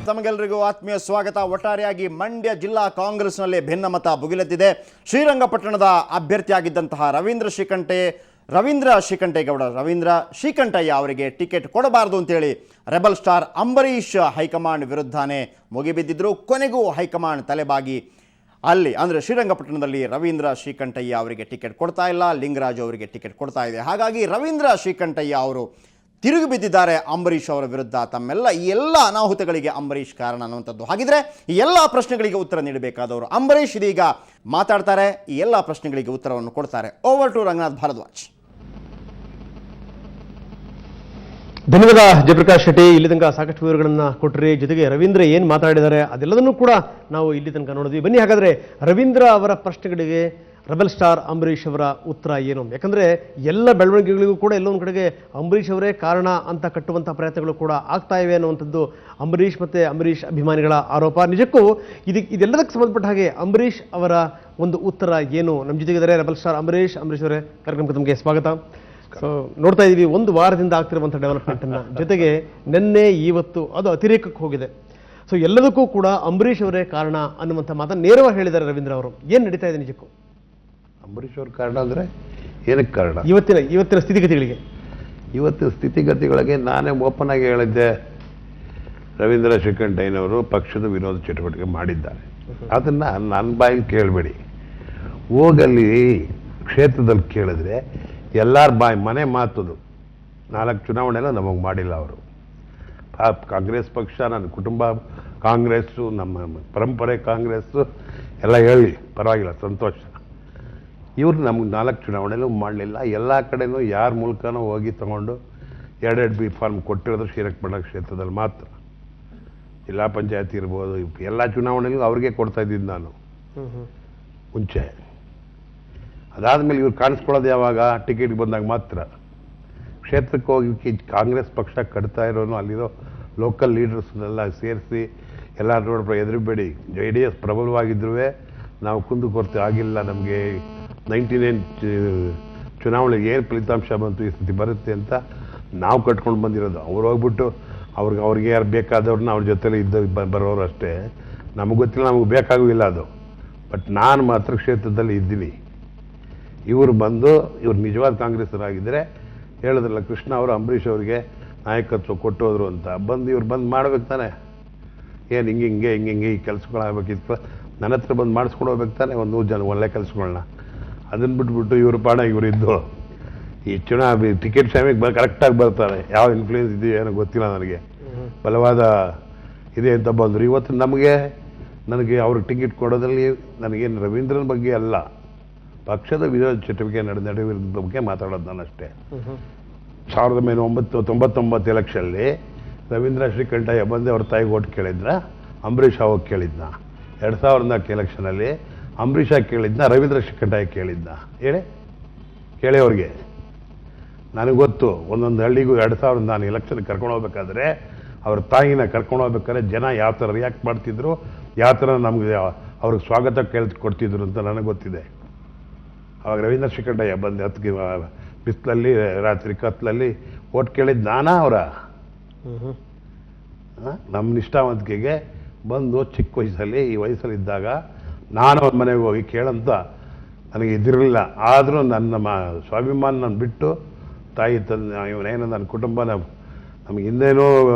ತಮಗೆಲ್ಲರಿಗೂ ಆತ್ಮೀಯ ಸ್ವಾಗತ. ಒಟ್ಟಾರೆಯಾಗಿ ಮಂಡ್ಯ ಜಿಲ್ಲಾ ಕಾಂಗ್ರೆಸ್ನಲ್ಲಿ ಭಿನ್ನಮತ ಭುಗಿಲೆದ್ದಿದೆ. ಶ್ರೀರಂಗಪಟ್ಟಣದ ಅಭ್ಯರ್ಥಿಯಾಗಿದ್ದಂತಹ ರವೀಂದ್ರ ಶ್ರೀಕಂಠಯ್ಯ ಅವರಿಗೆ ಟಿಕೆಟ್ ಕೊಡಬಾರದು ಅಂತೇಳಿ ರೆಬಲ್ ಸ್ಟಾರ್ ಅಂಬರೀಷ್ ಹೈಕಮಾಂಡ್ ವಿರುದ್ಧನೇ ಮುಗಿಬಿದ್ದಿದ್ರು. ಕೊನೆಗೂ ಹೈಕಮಾಂಡ್ ತಲೆಬಾಗಿ ಅಲ್ಲಿ ಅಂದರೆ ಶ್ರೀರಂಗಪಟ್ಟಣದಲ್ಲಿ ರವೀಂದ್ರ ಶ್ರೀಕಂಠಯ್ಯ ಅವರಿಗೆ ಟಿಕೆಟ್ ಕೊಡ್ತಾ ಇಲ್ಲ, ಲಿಂಗರಾಜು ಅವರಿಗೆ ಟಿಕೆಟ್ ಕೊಡ್ತಾ ಇದೆ. ಹಾಗಾಗಿ ರವೀಂದ್ರ ಶ್ರೀಕಂಠಯ್ಯ ಅವರು ತಿರುಗಿ ಬಿದ್ದಿದ್ದಾರೆ ಅಂಬರೀಷ್ ಅವರ ವಿರುದ್ಧ. ತಮ್ಮೆಲ್ಲ ಈ ಎಲ್ಲ ಅನಾಹುತಗಳಿಗೆ ಅಂಬರೀಷ್ ಕಾರಣ ಅನ್ನುವಂಥದ್ದು. ಹಾಗಿದ್ರೆ ಈ ಎಲ್ಲ ಪ್ರಶ್ನೆಗಳಿಗೆ ಉತ್ತರ ನೀಡಬೇಕಾದವರು ಅಂಬರೀಷ್ ಇದೀಗ ಮಾತಾಡ್ತಾರೆ, ಈ ಎಲ್ಲ ಪ್ರಶ್ನೆಗಳಿಗೆ ಉತ್ತರವನ್ನು ಕೊಡ್ತಾರೆ. Over to Ranganath Bharadwaj. ಧನ್ಯವಾದ ಜಯಪ್ರಕಾಶ್ ಶೆಟ್ಟಿ. ಇಲ್ಲಿ ತನಕ ಸಾಕಷ್ಟು ವಿವರಗಳನ್ನು ಕೊಟ್ಟರೆ, ಜೊತೆಗೆ ರವೀಂದ್ರ ಏನು ಮಾತಾಡಿದ್ದಾರೆ ಅದೆಲ್ಲದನ್ನೂ ಕೂಡ ನಾವು ಇಲ್ಲಿ ತನಕ ನೋಡಿದ್ವಿ. ಬನ್ನಿ ಹಾಗಾದರೆ ರವೀಂದ್ರ ಅವರ ಪ್ರಶ್ನೆಗಳಿಗೆ ರೆಬಲ್ ಸ್ಟಾರ್ ಅಂಬರೀಷ್ ಅವರ ಉತ್ತರ ಏನು? ಯಾಕಂದರೆ ಎಲ್ಲ ಬೆಳವಣಿಗೆಗಳಿಗೂ ಕೂಡ ಎಲ್ಲೊಂದು ಕಡೆಗೆ ಅಂಬರೀಷ್ ಅವರೇ ಕಾರಣ ಅಂತ ಕಟ್ಟುವಂಥ ಪ್ರಯತ್ನಗಳು ಕೂಡ ಆಗ್ತಾ ಇವೆ ಅನ್ನುವಂಥದ್ದು ಅಂಬರೀಷ್ ಮತ್ತು ಅಂಬರೀಷ್ ಅಭಿಮಾನಿಗಳ ಆರೋಪ. ನಿಜಕ್ಕೂ ಇದೆಲ್ಲದಕ್ಕೆ ಸಂಬಂಧಪಟ್ಟ ಹಾಗೆ ಅಂಬರೀಷ್ ಅವರ ಒಂದು ಉತ್ತರ ಏನು? ನಮ್ಮ ಜೊತೆಗಿದ್ದಾರೆ ರೆಬಲ್ ಸ್ಟಾರ್ ಅಂಬರೀಷ್ ಅವರೇ. ಕಾರ್ಯಕ್ರಮಕ್ಕೆ ತಮಗೆ ಸ್ವಾಗತ. ಸೊ ನೋಡ್ತಾ ಇದ್ದೀವಿ ಒಂದು ವಾರದಿಂದ ಆಗ್ತಿರುವಂಥ ಡೆವಲಪ್ಮೆಂಟನ್ನು, ಜೊತೆಗೆ ನಿನ್ನೆ ಇವತ್ತು ಅದು ಅತಿರೇಕಕ್ಕೆ ಹೋಗಿದೆ. ಸೊ ಎಲ್ಲದಕ್ಕೂ ಕೂಡ ಅಂಬರೀಷ್ ಅವರೇ ಕಾರಣ ಅನ್ನುವಂಥ ಮಾತನ್ನು ನೇರವಾಗಿ ಹೇಳಿದ್ದಾರೆ ರವೀಂದ್ರ ಅವರು. ಏನು ನಡೀತಾ ಇದೆ ನಿಜಕ್ಕೂ? ಅಂಬರೀಷ್ ಅವ್ರ ಕಾರಣ ಅಂದರೆ ಏನಕ್ಕೆ ಕಾರಣ? ಇವತ್ತಿನ ಸ್ಥಿತಿಗತಿಗಳಿಗೆ ಇವತ್ತಿನ ಸ್ಥಿತಿಗತಿಗಳಿಗೆ ನಾನೇ ಓಪನ್ ಆಗಿ ಹೇಳಿದ್ದೆ, ರವೀಂದ್ರ ಶ್ರೀಕಂಠಯ್ಯನವರು ಪಕ್ಷದ ವಿರೋಧ ಚಟುವಟಿಕೆ ಮಾಡಿದ್ದಾರೆ. ಅದನ್ನು ನನ್ನ ಬಾಯಿಗೆ ಕೇಳಬೇಡಿ, ಹೋಗಲ್ಲಿ ಕ್ಷೇತ್ರದಲ್ಲಿ ಕೇಳಿದ್ರೆ ಎಲ್ಲರ ಬಾಯಿ ಮನೆ ಮಾತದು. 4 ಚುನಾವಣೆಲ್ಲ ನಮಗೆ ಮಾಡಿಲ್ಲ ಅವರು. ಕಾಂಗ್ರೆಸ್ ಪಕ್ಷ, ನನ್ನ ಕುಟುಂಬ ಕಾಂಗ್ರೆಸ್ಸು, ನಮ್ಮ ಪರಂಪರೆ ಕಾಂಗ್ರೆಸ್ಸು ಎಲ್ಲ ಹೇಳಿ ಪರವಾಗಿಲ್ಲ, ಸಂತೋಷ. ಇವರು ನಮ್ಗೆ 4 ಚುನಾವಣೆಯಲ್ಲೂ ಮಾಡಲಿಲ್ಲ. ಎಲ್ಲ ಕಡೆನೂ ಯಾರ ಮೂಲಕನೂ ಹೋಗಿ ತೊಗೊಂಡು 2 ಬಿ ಫಾರ್ಮ್ ಕೊಟ್ಟಿರೋದು ಶ್ರೀರಂಗಪಟ್ಟಣ ಕ್ಷೇತ್ರದಲ್ಲಿ ಮಾತ್ರ. ಜಿಲ್ಲಾ ಪಂಚಾಯತ್ ಇರ್ಬೋದು, ಎಲ್ಲ ಚುನಾವಣೆಯಲ್ಲೂ ಅವ್ರಿಗೆ ಕೊಡ್ತಾ ಇದ್ದಿದ್ದು ನಾನು ಮುಂಚೆ. ಅದಾದಮೇಲೆ ಇವ್ರು ಕಾಣಿಸ್ಕೊಳ್ಳೋದು ಯಾವಾಗ? ಟಿಕೆಟ್ ಬಂದಾಗ ಮಾತ್ರ. ಕ್ಷೇತ್ರಕ್ಕೆ ಹೋಗಿ ಕಾಂಗ್ರೆಸ್ ಪಕ್ಷ ಕಟ್ತಾ ಇರೋನು ಅಲ್ಲಿರೋ ಲೋಕಲ್ ಲೀಡರ್ಸ್ನೆಲ್ಲ ಸೇರಿಸಿ ಎಲ್ಲ ನೋಡ್ಬಿಟ್ಟು ಎದುರುಬೇಡಿ, JDS ಪ್ರಬಲವಾಗಿದ್ರೂ ನಾವು ಕುಂದುಕೊರತೆ ಆಗಿಲ್ಲ. ನಮಗೆ 99 ಚುನಾವಣೆಗೆ ಏನು ಫಲಿತಾಂಶ ಬಂತು, ಈ ಸ್ಥಿತಿ ಬರುತ್ತೆ ಅಂತ ನಾವು ಕಟ್ಕೊಂಡು ಬಂದಿರೋದು. ಅವ್ರು ಹೋಗ್ಬಿಟ್ಟು ಅವ್ರಿಗೆ ಯಾರು ಬೇಕಾದವ್ರನ್ನ ಅವ್ರ ಜೊತೆಲಿ ಬರೋರು ಅಷ್ಟೇ. ನಮಗೆ ಗೊತ್ತಿಲ್ಲ, ನಮಗೆ ಬೇಕಾಗಿಲ್ಲ ಅದು. ಬಟ್ ನಾನು ಮಾತ್ರ ಕ್ಷೇತ್ರದಲ್ಲಿ ಇದ್ದೀನಿ. ಇವರು ಬಂದು ಇವ್ರು ನಿಜವಾದ ಕಾಂಗ್ರೆಸ್ಸರಾಗಿದ್ದರೆ ಹೇಳಿದ್ರಲ್ಲ, ಕೃಷ್ಣ ಅವರು ಅಂಬರೀಷ್ ಅವರಿಗೆ ನಾಯಕತ್ವ ಕೊಟ್ಟೋದ್ರು ಅಂತ. ಇವ್ರು ಬಂದು ಮಾಡ್ಬೇಕು ತಾನೆ. ಏನು ಹಿಂಗೆ ಈ ಕೆಲಸಗಳಾಗಬೇಕಿತ್ತು, ನನ್ನ ಹತ್ರ ಬಂದು ಮಾಡಿಸ್ಕೊಂಡು ಹೋಗ್ಬೇಕು ತಾನೆ, ಒಂದು 100 ಜನ ಒಳ್ಳೆ ಕೆಲಸಗಳನ್ನ. ಅದನ್ನು ಬಿಟ್ಬಿಟ್ಟು ಇವರು ಪಾಡ ಇವರಿದ್ದು ಈ ಟಿಕೆಟ್ ಸಮಯಕ್ಕೆ ಕರೆಕ್ಟಾಗಿ ಬರ್ತಾರೆ. ಯಾವ ಇನ್ಫ್ಲೂಯೆನ್ಸ್ ಇದೆಯೋ ಏನೋ ಗೊತ್ತಿಲ್ಲ ನನಗೆ, ಬಲವಾದ ಇದೆ ಅಂತ ಬಂದರು. ಇವತ್ತು ನನಗೆ ಅವ್ರಿಗೆ ಟಿಕೆಟ್ ಕೊಡೋದ್ರಲ್ಲಿ ನನಗೇನು ರವೀಂದ್ರನ ಬಗ್ಗೆ ಅಲ್ಲ, ಪಕ್ಷದ ವಿರೋಧ ಚಟುವಟಿಕೆ ನಡೆಯುವುದ್ರ ಬಗ್ಗೆ ಮಾತಾಡೋದು ನಾನು ಅಷ್ಟೇ. 1999 ಎಲೆಕ್ಷನ್ನಲ್ಲಿ ರವೀಂದ್ರ ಶ್ರೀಕಂಠಯ್ಯ ಬಂದು ಅವ್ರ ತಾಯಿಗೆ ಓಟ್ ಕೇಳಿದ್ರ, ಅಂಬರೀಷ್ ಅವಾಗ ಕೇಳಿದ್ನ? 2004 ಎಲೆಕ್ಷನಲ್ಲಿ ಅಂಬರೀಷ ಕೇಳಿದ್ನ, ರವೀಂದ್ರ ಶ್ರೀಕಂಠಯ್ಯ ಕೇಳಿದ್ನ? ಕೇಳಿ ಅವ್ರಿಗೆ. ನನಗೆ ಗೊತ್ತು, ಒಂದೊಂದು ಹಳ್ಳಿಗೂ 2000 ನಾನು ಎಲೆಕ್ಷನ್ ಕರ್ಕೊಂಡು ಹೋಗ್ಬೇಕಾದ್ರೆ ಅವ್ರ ತಾಯಿನ ಕರ್ಕೊಂಡು ಹೋಗ್ಬೇಕಾದ್ರೆ ಜನ ಯಾವ ಥರ ರಿಯಾಕ್ಟ್ ಮಾಡ್ತಿದ್ರು, ಯಾವ ಥರ ನಮಗೆ ಅವ್ರಿಗೆ ಸ್ವಾಗತ ಕೊಡ್ತಿದ್ರು ಅಂತ ನನಗೆ ಗೊತ್ತಿದೆ. ಅವಾಗ ರವೀಂದ್ರ ಶ್ರೀಕಂಠಯ್ಯ ಬಂದು 10 ಬಿಸಿಲಲ್ಲಿ ರಾತ್ರಿ ಕತ್ಲಲ್ಲಿ ಓಟ್ ಕೇಳಿದ್ದು ನಾನಾ ಅವರ? ನಮ್ಮ ನಿಷ್ಠಾವಂತಿಕೆಗೆ ಬಂದು ಚಿಕ್ಕ ವಯಸ್ಸಲ್ಲಿ, ಈ ವಯಸ್ಸಲ್ಲಿದ್ದಾಗ ನಾನು ಅವ್ರ ಮನೆಗೆ ಹೋಗಿ ಕೇಳಂತ ನನಗೆ ಇದಿರಲಿಲ್ಲ. ಆದರೂ ನನ್ನ ಸ್ವಾಭಿಮಾನ ನಾನು ಬಿಟ್ಟು ತಾಯಿ ತಂದೆ ಇವನೇನೋ ನನ್ನ ಕುಟುಂಬ, ನಮಗೆ ಹಿಂದೇನೂ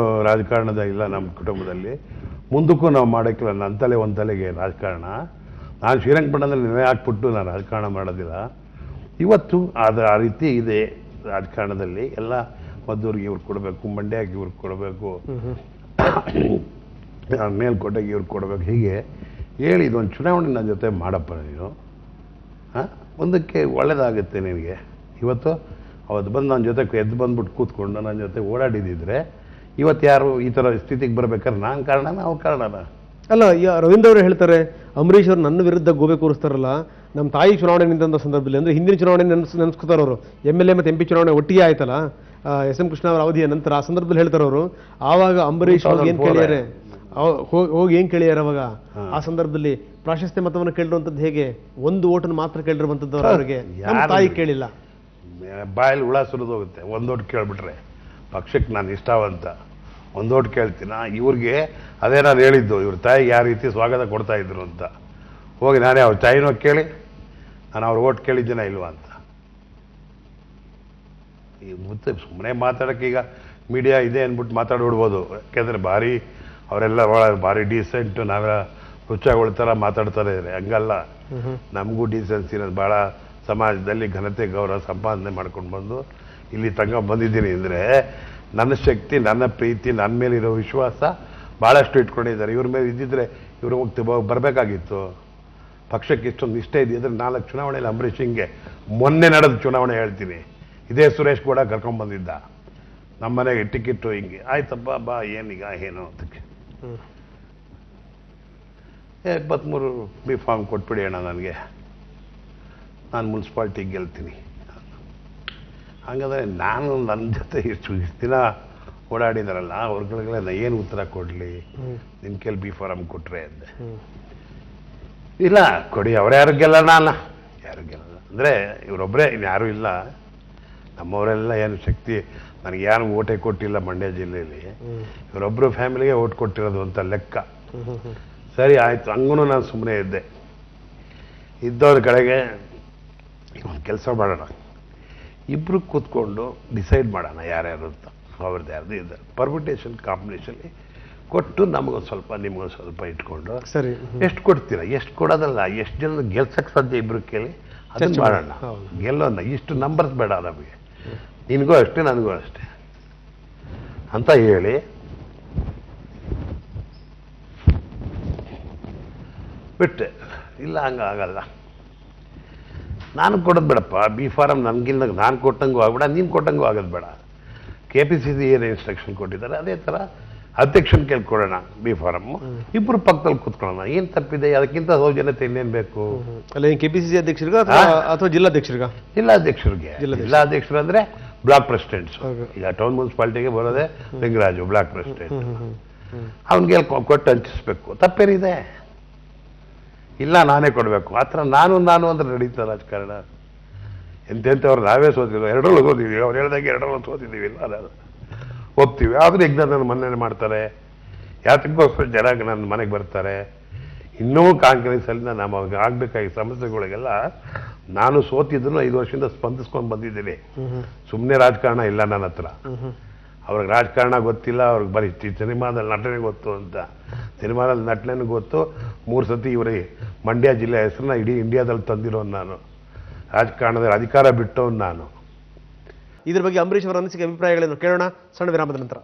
ರಾಜಕಾರಣದ ಇಲ್ಲ ನಮ್ಮ ಕುಟುಂಬದಲ್ಲಿ, ಮುಂದಕ್ಕೂ ನಾವು ಮಾಡೋಕ್ಕಿಲ್ಲ. ನನ್ನ ತಲೆ ಒಂದು ತಲೆಗೆ ರಾಜಕಾರಣ. ನಾನು ಶ್ರೀರಂಗಪಟ್ಟಣದಲ್ಲಿ ನೆನೆ ಹಾಕ್ಬಿಟ್ಟು ನಾನು ರಾಜಕಾರಣ ಮಾಡೋದಿಲ್ಲ. ಇವತ್ತು ಆ ರೀತಿ ಇದೆ ರಾಜಕಾರಣದಲ್ಲಿ. ಎಲ್ಲ ಮದ್ದೂರಿಗೆ ಇವ್ರು ಕೊಡಬೇಕು, ಮಂಡ್ಯಕ್ಕೆ ಇವ್ರಿಗೆ ಕೊಡಬೇಕು, ಮೇಲ್ಕೋಟೆಗೆ ಇವ್ರಿಗೆ ಕೊಡಬೇಕು, ಹೀಗೆ ಹೇಳಿ ಇದೊಂದು ಚುನಾವಣೆ ನನ್ನ ಜೊತೆ ಮಾಡಪ್ಪ ನೀನು. ಒಂದಕ್ಕೆ ಒಳ್ಳೆಯದಾಗುತ್ತೆ ನಿನಗೆ. ಇವತ್ತು ಅವತ್ತು ಬಂದು ನನ್ನ ಜೊತೆ ಎದ್ದು ಬಂದ್ಬಿಟ್ಟು ಕೂತ್ಕೊಂಡು ನನ್ನ ಜೊತೆ ಓಡಾಡಿದ್ದಿದ್ರೆ ಇವತ್ತು ಯಾರು ಈ ಥರ ಸ್ಥಿತಿಗೆ ಬರ್ಬೇಕಾದ್ರೆ ನಾನು ಕಾರಣನ ಅವ್ರ ಕಾರಣನ? ಅಲ್ಲ, ರವೀಂದ್ರ ಅವರು ಹೇಳ್ತಾರೆ ಅಂಬರೀಷ್ ಅವರು ನನ್ನ ವಿರುದ್ಧ ಗೋಬೆ ಕೂರಿಸ್ತಾರಲ್ಲ, ನಮ್ಮ ತಾಯಿ ಚುನಾವಣೆ ನಿಂತ ಸಂದರ್ಭದಲ್ಲಿ, ಅಂದರೆ ಹಿಂದಿನ ಚುನಾವಣೆ ನೆನೆಸ್ಕೊತಾರೆ ಅವರು. MLA ಮತ್ತು MP ಚುನಾವಣೆ ಒಟ್ಟಿಗೆ ಆಯ್ತಲ್ಲ SM ಕೃಷ್ಣ ಅವರ ಅವಧಿಯ ನಂತರ. ಆ ಸಂದರ್ಭದಲ್ಲಿ ಹೇಳ್ತಾರೆ ಅವರು, ಆವಾಗ ಅಂಬರೀಷ್ ಏನು ಕೇಳಿಯಾರೆ, ಹೋಗಿ ಏನು ಕೇಳಿಯಾರ ಅವಾಗ? ಆ ಸಂದರ್ಭದಲ್ಲಿ ಪ್ರಾಶಸ್ತ್ಯ ಮತವನ್ನು ಕೇಳಿರುವಂಥದ್ದು ಹೇಗೆ? 1 ಓಟನ್ನು ಮಾತ್ರ ಕೇಳಿರುವಂಥದ್ದು ಅವರಿಗೆ, ನಮ್ಮ ತಾಯಿ ಕೇಳಿಲ್ಲ. ಬಾಯಲ್ಲಿ ಹುಳ ಸುರಿದು ಹೋಗುತ್ತೆ. 1 ಓಟ್ ಕೇಳಿಬಿಟ್ರೆ ಪಕ್ಷಕ್ಕೆ ನಾನು ಇಷ್ಟವಂತ. ಒಂದು ಓಟ್ ಕೇಳ್ತೀನ ಇವ್ರಿಗೆ ಅದೇ ನಾನು ಹೇಳಿದ್ದು ಇವ್ರ ತಾಯಿಗೆ ಯಾವ ರೀತಿ ಸ್ವಾಗತ ಕೊಡ್ತಾ ಇದ್ರು ಅಂತ. ಹೋಗಿ ನಾನೇ ಅವ್ರ ತಾಯಿನೋ ಕೇಳಿ ನಾನು ಅವ್ರ ಓಟ್ ಕೇಳಿದ್ದೀನ ಇಲ್ವಾ ಅಂತ. ಈಗ ಮತ್ತೆ ಸುಮ್ಮನೆ ಮಾತಾಡೋಕ್ಕೆ ಈಗ ಮೀಡಿಯಾ ಇದೆ ಅಂದ್ಬಿಟ್ಟು ಮಾತಾಡ್ಬಿಡ್ಬೋದು. ಯಾಕೆಂದರೆ ಅವರೆಲ್ಲ ಭಾರಿ ಡೀಸೆಂಟು, ನಾವೆಲ್ಲ ರುಚಾಗಳ ಥರ ಮಾತಾಡ್ತಾರೆ ಇದ್ದಾರೆ. ಹಂಗಲ್ಲ, ನಮಗೂ ಡೀಸೆನ್ಸಿ ಇರೋದು ಭಾಳ. ಸಮಾಜದಲ್ಲಿ ಘನತೆ ಗೌರವ ಸಂಪಾದನೆ ಮಾಡ್ಕೊಂಡು ಬಂದು ಇಲ್ಲಿ ತನಕ ಬಂದಿದ್ದೀನಿ ಅಂದರೆ ನನ್ನ ಶಕ್ತಿ, ನನ್ನ ಪ್ರೀತಿ, ನನ್ನ ಮೇಲಿರೋ ವಿಶ್ವಾಸ ಭಾಳಷ್ಟು ಇಟ್ಕೊಂಡಿದ್ದಾರೆ. ಇವ್ರ ಮೇಲೆ ಇದ್ದಿದ್ರೆ ಇವರು ಬರಬೇಕಾಗಿತ್ತು. ಪಕ್ಷಕ್ಕೆ ಇಷ್ಟೊಂದು ನಿಷ್ಠೆ ಇದೆ. 4 ಚುನಾವಣೆಯಲ್ಲಿ ಅಂಬರೀಷ್ ಹಿಂಗೆ ಮೊನ್ನೆ ನಡೆದ ಚುನಾವಣೆ ಹೇಳ್ತೀನಿ, ಇದೇ ಸುರೇಶ್ ಕೂಡ ಕರ್ಕೊಂಡ್ಬಂದಿದ್ದ ನಮ್ಮ ಮನೆಗೆ ಟಿಕೆಟು ಹಿಂಗೆ ಆಯ್ತಪ್ಪ ಬಾ ಏನೀಗ ಏನು ಅದಕ್ಕೆ 23 ಬಿ ಫಾರ್ಮ್ ಕೊಟ್ಬಿಡಿ ಅಣ್ಣ ನನಗೆ, ನಾನು ಮುನ್ಸಿಪಾಲ್ಟಿಗೆ ಗೆಲ್ತೀನಿ. ಹಾಗಾದರೆ ನಾನು ನನ್ನ ಜೊತೆ ಇಷ್ಟು ದಿನ ಓಡಾಡಿದಾರಲ್ಲ ಅವ್ರಗಳಿಗೆಲ್ಲ ಏನು ಉತ್ತರ ಕೊಡಲಿ, ನಿನ್ನ ಕೇಳಿ ಬಿ ಫಾರಮ್ ಕೊಟ್ಟರೆ ಅಂದೆ. ಇಲ್ಲ ಕೊಡಿ, ಯಾರು ಗೆಲ್ಲಲ್ಲ, ನಾನು ಯಾರು ಗೆಲ್ಲಲ್ಲ ಅಂದರೆ ಇವರೊಬ್ಬರೇ, ಇನ್ಯಾರೂ ಇಲ್ಲ. ನಮ್ಮವರೆಲ್ಲ ಏನು ಶಕ್ತಿ, ನನಗೆ ಯಾರು ಓಟೇ ಕೊಟ್ಟಿಲ್ಲ ಮಂಡ್ಯ ಜಿಲ್ಲೆಯಲ್ಲಿ, ಇವರೊಬ್ಬರು ಫ್ಯಾಮಿಲಿಗೆ ಓಟ್ ಕೊಟ್ಟಿರೋದು ಅಂತ ಲೆಕ್ಕ. ಸರಿ ಆಯಿತು, ಹಂಗೂ ನಾನು ಸುಮ್ಮನೆ ಇದ್ದೆ. ಇದ್ದವ್ರ ಕಡೆಗೆ ಒಂದು ಕೆಲಸ ಮಾಡೋಣ, ಇಬ್ಬರು ಕೂತ್ಕೊಂಡು ಡಿಸೈಡ್ ಮಾಡೋಣ ಯಾರ್ಯಾರು ಅಂತ. ಅವ್ರದ್ದು ಯಾರ್ದು ಇದೆ ಪರ್ಮಿಟೇಷನ್ ಕಾಂಬಿನೇಷನ್ಲಿ ಕೊಟ್ಟು ನಮಗೊಂದು ಸ್ವಲ್ಪ ನಿಮಗೊಂದು ಸ್ವಲ್ಪ ಇಟ್ಕೊಂಡು ಸರಿ ಎಷ್ಟು ಕೊಡ್ತೀರಾ, ಎಷ್ಟು ಕೊಡೋದಲ್ಲ, ಎಷ್ಟು ಜನ ಗೆಲ್ಸಕ್ಕೆ ಸಾಧ್ಯ ಇಬ್ಬರು ಕೇಳಿ ಅದನ್ನು ಮಾಡೋಣ. ಗೆಲ್ಲೋಣ, ಇಷ್ಟು ನಂಬರ್ಸ್ ಬೇಡ ನಮಗೆ, ನಿನಗೂ ಅಷ್ಟೇ ನನಗೂ ಅಷ್ಟೇ ಅಂತ ಹೇಳಿ ಬಿಟ್ಟೆ. ಇಲ್ಲ ಹಂಗಾಗಲ್ಲ, ನಾನು ಕೊಡೋದು ಬೇಡಪ್ಪ, ಬಿ ಫಾರಮ್ ನನಗಿಲ್ಲ, ನಾನು ಕೊಟ್ಟಂಗೂ ಆಗ್ಬೇಡ, ನೀನು ಕೊಟ್ಟಂಗೂ ಆಗೋದು ಬೇಡ. KPCC ಏನು ಇನ್ಸ್ಟ್ರಕ್ಷನ್ ಕೊಟ್ಟಿದ್ದಾರೆ ಅದೇ ಥರ ಅಧ್ಯಕ್ಷನ ಕೇಳಿ ಕೊಡೋಣ ಬಿ ಫಾರಮ್ಮು, ಇಬ್ಬರು ಪಕ್ಕದಲ್ಲಿ ಕೂತ್ಕೊಳ್ಳೋಣ. ಏನು ತಪ್ಪಿದೆ, ಅದಕ್ಕಿಂತ ಸೌಜನ್ಯತೆ ಇನ್ನೇನು ಬೇಕು? ಅಲ್ಲ KPCC ಅಧ್ಯಕ್ಷರಿಗ ಅಥವಾ ಜಿಲ್ಲಾಧ್ಯಕ್ಷರಿಗ? ಜಿಲ್ಲಾಧ್ಯಕ್ಷರಿಗೆ. ಜಿಲ್ಲಾಧ್ಯಕ್ಷರು ಅಂದರೆ ಬ್ಲಾಕ್ ಪ್ರೆಸಿಡೆಂಟ್ಸ್. ಈಗ ಟೌನ್ ಮುನ್ಸಿಪಾಲ್ಟಿಗೆ ಬರೋದೇ ಲಿಂಗರಾಜು ಬ್ಲಾಕ್ ಪ್ರೆಸಿಡೆಂಟ್. ಅವನಿಗೆ ಕೊಟ್ಟು ಹಂಚಿಸ್ಬೇಕು, ತಪ್ಪೇನಿದೆ? ಇಲ್ಲ ನಾನೇ ಕೊಡಬೇಕು ಆ ಥರ ನಾನು ಅಂದ್ರೆ ನಡೀತಾ ರಾಜಕಾರಣ? ಎಂತೆಂಥವ್ರು ನಾವೇ ಸೋತಿದ್ವಿ, 2ರಲ್ಲೂ ಸೋತಿದ್ದೀವಿ. ಅವ್ರು ಹೇಳ್ದಂಗೆ 2ರಲ್ಲೂ ಸೋತಿದ್ದೀವಿ, ಇಲ್ಲ ನಾನು ಹೋಗ್ತೀವಿ. ಆದರೂ ಈಗ ನನ್ನ ಮನೇಲಿ ಮಾಡ್ತಾರೆ, ಯಾತಕ್ಕೋಸ್ಕರ ಜನ ನನ್ನ ಮನೆಗೆ ಬರ್ತಾರೆ. ಇನ್ನೂ ಕಾನ್ಫರೆನ್ಸಲ್ಲಿ ನಾನು ಅವಾಗ ಆಗಬೇಕಾಗಿ ಸಮಸ್ಯೆಗಳಿಗೆಲ್ಲ ನಾನು ಸೋತಿದ್ದನ್ನು 5 ವರ್ಷದಿಂದ ಸ್ಪಂದಿಸ್ಕೊಂಡು ಬಂದಿದ್ದೀನಿ. ಸುಮ್ಮನೆ ರಾಜಕಾರಣ ಇಲ್ಲ ನನ್ನ ಹತ್ರ. ಅವ್ರಿಗೆ ರಾಜಕಾರಣ ಗೊತ್ತಿಲ್ಲ, ಅವ್ರಿಗೆ ಬರೀ ಸಿನಿಮಾದಲ್ಲಿ ನಟನೆ ಗೊತ್ತು ಅಂತ. ಸಿನಿಮಾದಲ್ಲಿ ನಟನೆನೂ ಗೊತ್ತು. 3 ಸತಿ ಇವರಿಗೆ ಮಂಡ್ಯ ಜಿಲ್ಲೆ ಹೆಸರನ್ನ ಇಡೀ ಇಂಡಿಯಾದಲ್ಲಿ ತಂದಿರೋನು ನಾನು. ರಾಜಕಾರಣದಲ್ಲಿ ಅಧಿಕಾರ ಬಿಟ್ಟವನು ನಾನು. ಇದ್ರ ಬಗ್ಗೆ ಅಂಬರೀಷ್ ಅವರ ಅನಿಸಿಕೆ ಅಭಿಪ್ರಾಯಗಳನ್ನು ಕೇಳೋಣ ಸಣ್ಣ ವಿರಾಮದ ನಂತರ.